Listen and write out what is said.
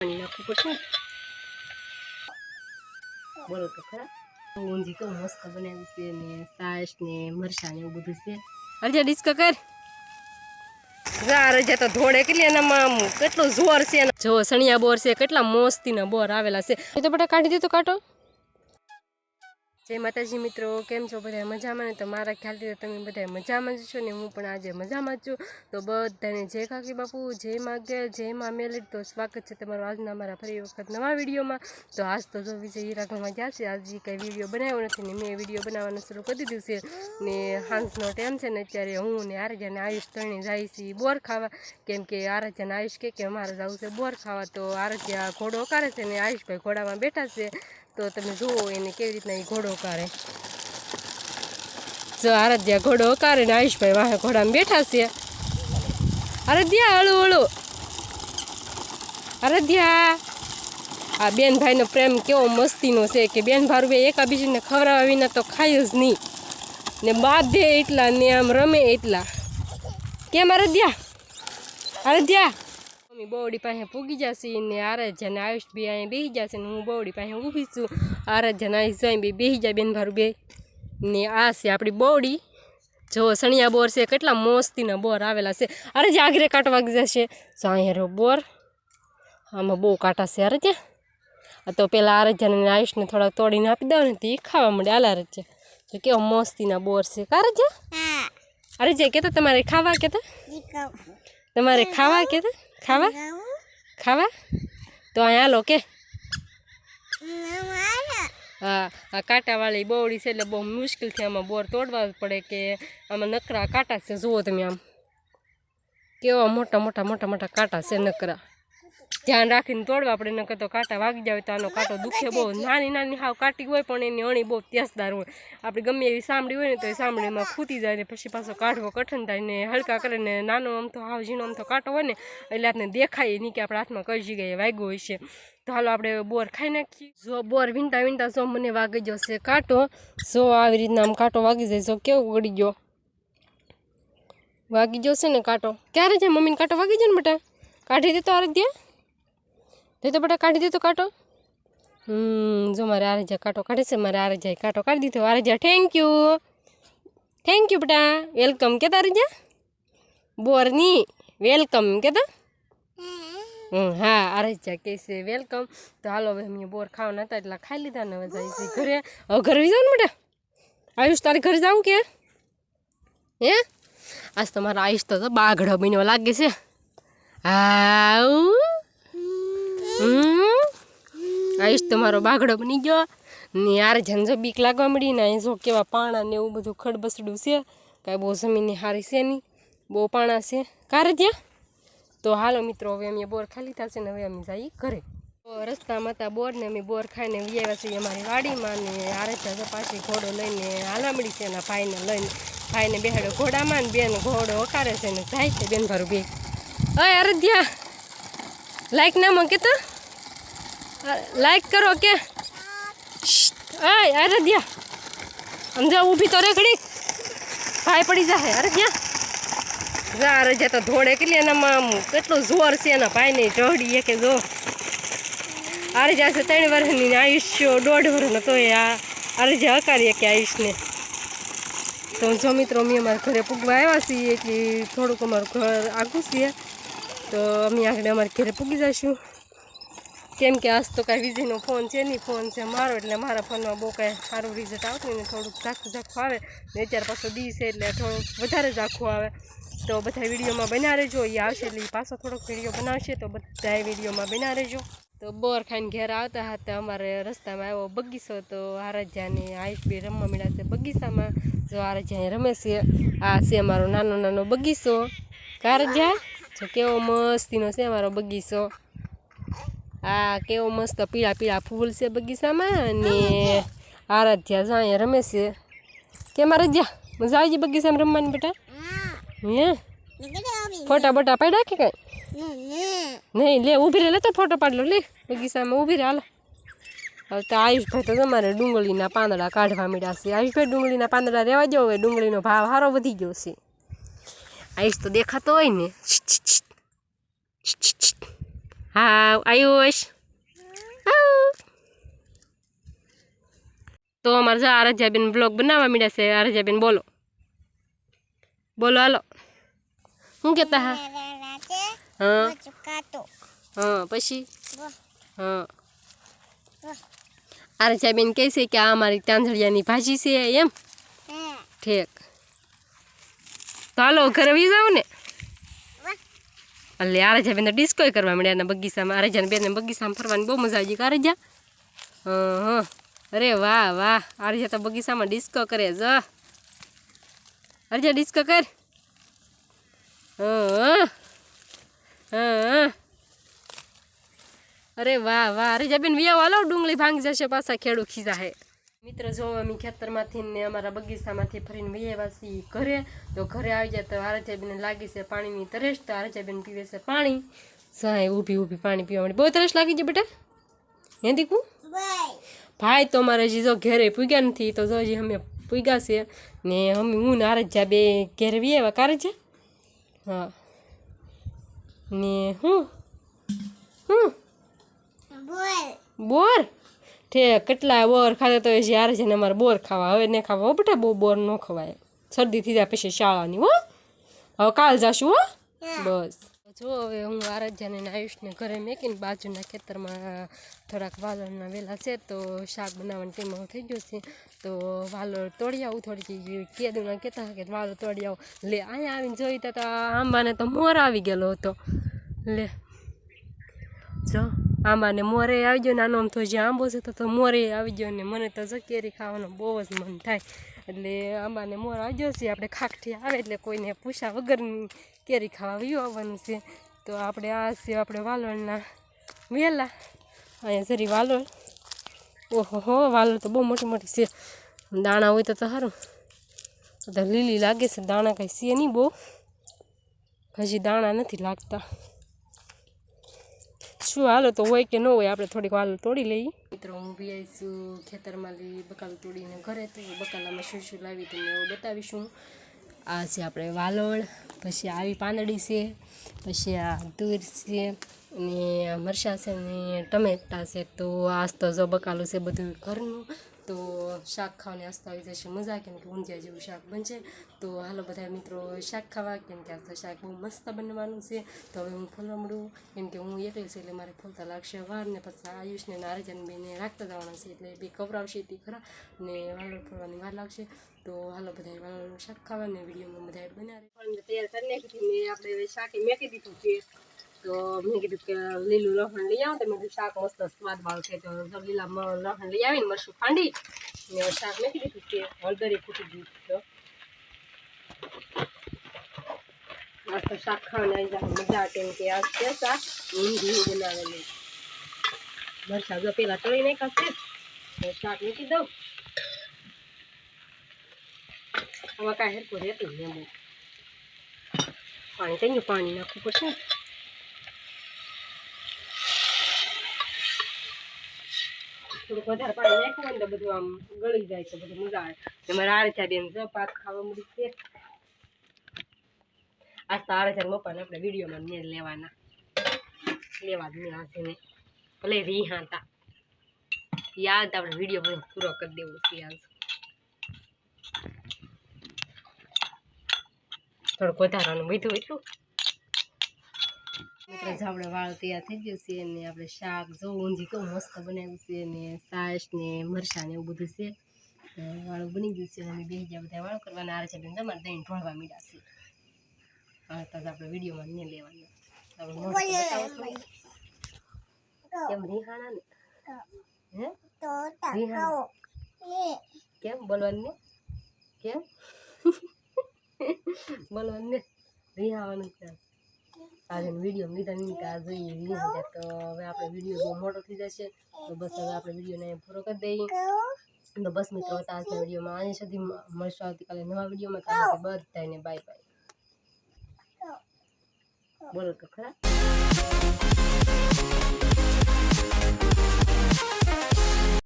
નાખવું પડશે બોલો તો ખરા ઊંધી તો મસ્ત બનાવી છે ને સાસ ને મરચાં ને એવું બધું છે અરજા ડિસ્કો કર રજા તો ધોળે કેટલી એનામાં કેટલું જોર છે જો સણિયા બોર છે કેટલા મસ્તીના બોર આવેલા છે એ તો બેટા કાઢી દીધું કાઢો જય માતાજી મિત્રો કેમ છો બધા મજામાં ને તો મારા ખ્યાલથી તમે બધા મજામાં જ છો ને હું પણ આજે મજામાં જ છું તો બધાને જય કાકી બાપુ જય માગે જય મા મેલડી તો સ્વાગત છે તમારું આજના મારા ફરી વખત નવા વિડીયોમાં તો આજ તો જો વિજય હીરાગઢમાં ગયા છે આજે કંઈ વિડીયો બનાવ્યો નથી ને મેં વિડીયો બનાવવાનું શરૂ કરી દીધું છે ને સાંજનો ટાઈમ છે ને અત્યારે હું ને આરજ્યા ને આયુષ ત્રણે જાય છે બોર ખાવા કેમ કે આરજ્યા ને આયુષ કે અમારે જવું છે બોર ખાવા તો આરજ્યા ઘોડો કાઢે છે ને આયુષભાઈ ઘોડામાં બેઠા છે તો તમે જુઓ એને કેવી રીતના એ ઘોડો કાઢે જો આરાધ્યા ઘોડો કાઢે ને આયુષભાઈ વાહે ઘોડામાં બેઠા છે આરાધ્યા હળુ હળુ આરાધ્યા આ બેન ભાઈનો પ્રેમ કેવો મસ્તીનો છે કે બેન ભાઈ એકાબીજીને ખવડાવવા વિના તો ખાય જ નહીં ને બાંધે એટલા ને આમ રમે એટલા કેમ આરાધ્યા આરાધ્યા બોવડી પાસે પૂગી જશે ને આરાધ્યા ને આયુષ બી અહીંયા બેસી જશે ને હું બોવડી પાસે ઊભી છું આરાધ્યા ને આયુષ જાય બે બેસી જાય બેન ભારું બે ને આ છે આપણી બોવડી જો સણિયા બોર છે કેટલા મસ્તીના બોર આવેલા છે અરે જે આગરે કાંટો વાગી જશે સાંહેરો બોર આમાં બહુ કાંટા છે આરાધ્યા આ તો પેલા આરાધ્યાને આયુષને થોડાક તોડીને આપી દઉં ને તે ખાવા મળે આલા આરાધ્યા તો કેવા મસ્તીના બોર છે આરાધ્યા અરે જે કહેતા તમારે ખાવા કહેતા તમારે ખાવા કહેતા ખાવા ખાવા તો અહીંયા હાલો કે હા આ કાંટાવાળી બોવડી છે એટલે બહુ મુશ્કેલથી આમાં બોર તોડવા પડે કે આમાં નકરા કાંટા છે જુઓ તમે આમ કેવા મોટા મોટા મોટા મોટા કાંટા છે નકરા ધ્યાન રાખીને તોડવા પડે નકર તો કાંટા વાગી જાય તો આનો કાંટો દુખે બહુ નાની નાની હાવ કાંટી હોય પણ એની અણી બહુ તેજદાર હોય આપણે ગમે એવી સાંભળી હોય ને તો એ સાંભળીમાં ખૂતી જાય ને પછી પાછો કાઢવો કઠણ થાય ને હલકા કરે ને નાનો આમ તો હાવ ઝીણો આમ તો કાંટો હોય ને એટલે આપણે દેખાય નહીં કે આપણે હાથમાં કઈ જગ્યાએ વાગ્યો હોય છે તો હાલો આપણે બોર ખાઈ નાખીએ જો બોર વીંટા વીંટા જો મને વાગી જશે કાંટો જો આવી રીતના આમ કાંટો વાગી જાય જો કેવો ગળી ગયો વાગી જશે ને કાંટો ક્યારે છે મમ્મીને કાંટો વાગી જાય ને બેટા કાઢી દે તો આરાધ્યા તો બેટા કાઢી દીધો કાંટો જો મારે આરાધ્યા કાંટો કાઢે છે મારે આરાધ્યાએ કાંટો કાઢી દીધો આરાધ્યા થેન્ક યુ બેટા વેલકમ કે આરાધ્યા બોરની વેલકમ કેતા હા આરાધ્યા કહે છે વેલકમ તો હાલો હવે અમે બોર ખાવાના હતા એટલે ખાઈ લીધા ને હવે જાય છે ઘરે હવે ઘરે જાવ ને બેટા આયુષ તારે ઘરે જાવું કે હે આજ તો મારા આયુષ તો બાઘડો બન્યો લાગે છે હા આયુષ તો મારો બાઘડો બની ગયો ને યાર જો બીક લાગવા મળી ને અહીં જો કેવા પાણા ને એવું બધું ખડબસડું છે કાંઈ બહુ જમીનની હારી છે નહીં બહુ પાણા છે કારે ત્યાં તો હાલો મિત્રો હવે અમે બોર ખાલી થશે ને હવે અમે જઈએ ઘરે રસ્તામાં હતા બોર ને અમે બોર ખાઈને વ્યાવ્યા છીએ અમારી વાડીમાં ને આરાધ્યા પાછી ઘોડો લઈને હાલામડી છે એના ભાઈને લઈને ભાઈને બેહાડ્યો ઘોડામાં ને બેન ઘોડો હકારે છે ને જાય છે બેન ભારું બે અય આરાધ્યા લાઈક ના મૂકે તો લાઈક કરો કે અય આરાધ્યા સમજા ઊભી તો રે ઘડી ભાઈ પડી જાય આરાધ્યા જા આરાધ્યા તો ધોળે કેટલી એનામાં કેટલું જોર છે એના ભાઈને ચઢીએ કે જો આરાધ્યા છે 3 વર્ષની આયુષ્ય 1.5 વર્ષનો તો આ આરાધ્યા હકારીએ કે આયુષને તો જો મિત્રો અમે અમારા ઘરે પૂગવા આવ્યા છીએ એટલે થોડુંક અમારું ઘર આગું છે તો અમે આગળ અમારે ઘરે પૂગી જઈશું કેમ કે આજ તો કાંઈ વિજયનો ફોન છે નહીં ફોન છે મારો એટલે મારા ફોનમાં બહુ કાંઈ સારું રિઝલ્ટ આવતું ને થોડુંક ઝાખું ઝાખું આવે ને અત્યારે પાછો દી છે એટલે થોડુંક વધારે ઝાખું આવે તો બધા વિડીયોમાં બના રહેજો એ આવશે એટલે પાછો થોડોક વિડીયો બનાવશે તો બધા વિડીયોમાં બના રહેજો તો બોર ખાઈને ઘેર આવતા હતા અમારે રસ્તામાં આવ્યો બગીચો તો આરાધ્યાને આયુષ બે રમવા મળ્યા છે બગીચામાં જો આરાધ્યા રમે છે આ છે અમારો નાનો નાનો બગીચો આરાધ્યા જો કેવો મસ્તીનો છે અમારો બગીચો આ કેવો મસ્ત પીળા પીળા ફૂલ છે બગીચામાં અને આરાધ્યા જાય રમે છે કેમ આરાધ્યા મજા આવી ગઈ બગીચામાં રમવાની બેટા હે ફોટા બોટા પાડ્યા કે કાંઈ નહીં લે ઊભી રહે લે તો ફોટો પાડલો લે બગીચામાં ઊભી રહે હાલો હવે તો આયુષભાઈ તો તમારે ડુંગળીના પાંદડા કાઢવા મળ્યા છે આયુષભાઈ ડુંગળીના પાંદડા રહેવા દો હવે ડુંગળીનો ભાવ સારો વધી ગયો છે આયુષ તો દેખાતો હોય ને હા આયુષ તો અમારે જો આરાધ્યાબેન બ્લોગ બનાવવા માંડ્યા છે આરાધ્યાબેન બોલો બોલો હાલો શું કહેતા હા હા હા પછી હા આરાધ્યાબેન કહે છે કે આ અમારી તાંજળિયાની ભાજી છે એમ ઠીક તો હાલો ઘરે વી જાવ ને એટલે આરાધ્યાબેન તો ડિસ્કોય કરવા મળ્યા એના બગીચામાં આરાધ્યાને બેન બગીચામાં ફરવાની બહુ મજા આવી ગઈ આરાધ્યા હા અરે વાહ વાહ આરાધ્યા તો બગીચામાં ડિસ્કો કરે જ આરાધ્યા ડિસ્કો કર હા હા અરે વાહ વાહ આરાધ્યાબેન વિયાવ હાલો ડુંગળી ભાંગી જશે પાછા ખેડૂ ખીજા હે મિત્રો જો અમે ખેતરમાંથી ને અમારા બગીચામાંથી ફરીને વૈયાવાસી ઘરે તો ઘરે આવી જાય તો આરાધ્યાબેન લાગી છે પાણીની તરસ તો આરાધ્યાબેન પીવે છે પાણી સાહેબ ઊભી ઊભી પાણી પીવા માટે બહુ તરસ લાગી છે બેટા હે દીકું ભાઈ તો અમારે હજી જો ઘેરે પૂગ્યા નથી તો જો હજી અમે પૂગ્યા છે ને અમે હું ને આરાધ્યા બે ઘેરે વૈયાવા કારે છે હા ને હું બોર ઠેક કેટલા બોર ખાતા તો જ્યારે છે ને અમારે બોર ખાવા હવે ને ખાવા હો બેટા બહુ બોર ન ખવાય શરદી થઈ જાય પછી શાળાની હો હવે કાલ જાશું હો બસ જો હવે હું આરાધ્યાને આયુષને ઘરે મેકીને બાજુના ખેતરમાં થોડાક વાલોળના વેલા છે તો શાક બનાવવાનો ટાઈમ થઈ ગયો છે તો વાલોળ તોડી આવું થોડી કેદુના કહેતા કે વાલોળ તોડી આવું લે અહીંયા આવીને જોઈ તો આંબાને તો મોર આવી ગયેલો હતો લે જો આંબાને મોરે આવી ગયો નાનો આમ તો જે આંબો છે તો મોરે આવી ગયો ને મને તો જો કેરી ખાવાનું બહુ જ મન થાય એટલે આંબાને મોર આવી ગયો છે આપણે ખાખઠી આવે એટલે કોઈને પૂછા વગરની કેરી ખાવા વ્યૂ આવવાનું છે તો આપણે આ છે આપણે વાલોળના વેલા અહીંયા જરી વાલોળ ઓહો હો વાલોળ તો બહુ મોટી મોટી છે દાણા હોય તો સારું તો લીલી લાગે છે દાણા કંઈ છે નહીં બહુ હજી દાણા નથી લાગતા શું હાલો તો હોય કે ન હોય આપણે થોડીક વાલ તોડી લઈએ મિત્રો હું બી આવીશું ખેતરમાં લઈ બકાલ તોડીને ઘરે તો બકાલામાં શું શું લાવી તમને એવું બતાવીશું આ છે આપણે વાલોળ પછી આવી પાંદડી છે પછી આ તુર છે અને મરચાં છે ને ટમેટા છે તો આજ તો જો બકાલું છે બધું ઘરનું તો શાક ખાવાની આસ્તા આવી જશે મજા કેમ કે ઊંધિયા જેવું શાક બનશે તો હાલો બધા મિત્રો શાક ખાવા કેમ કે આ તો શાક બહુ મસ્ત બનવાનું છે તો હવે હું ફોલવા મળું કેમ કે હું એકલી છે એટલે મારે ફોલતા લાગશે વાર ને પછી આયુષને આરાધ્યાને બેને રાખતા જવાના છે એટલે બે ખવડાવશે તે ખરા ને વાલોળ ફોલવાની વાર લાગશે તો હાલો બધા વાલોળનું શાક ખાવા ને વિડીયોમાં બધા બનાવે પણ તૈયાર કરી નાખી મેં આપણે શાકે મેકી દીધું છે તો મેં કીધું કે લીલું લસણ લઈ આવો તો મેં કીધું શાક મસ્ત સ્વાદવાળું છે તો લીલા લસણ લઈ આવીને મરચું ખાંડી ને શાક મેકી દીધું છે હળદરી ફૂટી દીધું તો આ તો શાક ખાવાની આવી જાય મજા કેમ કે આ છે શાક ઊંધિયું બનાવેલું મરચાં જો પેલા તળી નાખ્યા છે શાક મૂકી દઉં હવે કાંઈ હેરકું રહેતું ને બહુ પાણી થઈ ગયું પાણી નાખવું પડશે થોડુંક વધારે પાણી નાખ્યું હોય ને તો બધું આમ ગળી જાય છે બધું મજા આવે તમારે આરાધ્યા બેન જો પાક ખાવા મળી છે આજ તો આરાધ્યા મપ્પાને આપણે વિડીયોમાં ને લેવાના લેવા જ નહીં આજે ને ભલે રીહા હતા યાદ આપણે વિડીયો બધો પૂરો કરી દેવો છે આજ થોડુંક વધારાનું મીઠું એટલું મિત્રો જો આપણે વાળ તૈયાર થઈ ગયું છે ને આપણે શાક જો ઊંધી કેવું મસ્ત બનાવ્યું છે ને સાસ ને મરચાં ને એવું બધું છે વાળું બની ગયું છે અમે બે ગયા બધા વાળું કરવાના આવે છે બેન તમારે દહીં ઢોળવા મીડા છે હા તો આપણે વિડીયોમાં નહીં લેવાનું કેમ રીહાણા ને હે રીહાણા કેમ બોલવાનું ને કેમ બોલવાનું ને રીહાવાનું છે આજે વિડીયો લીધા નહીં કે આ જોઈએ રીહા તો હવે આપણે વિડીયો બહુ મોટો થઈ જશે તો બસ હવે આપણે વિડીયોને પૂરો કરી દઈએ તો બસ મિત્રો હતા આજના વિડીયોમાં અહીં સુધી મળશું આવતીકાલે નવા વિડીયોમાં કારણ કે બધાને બાય બાય બોલો તો ખરા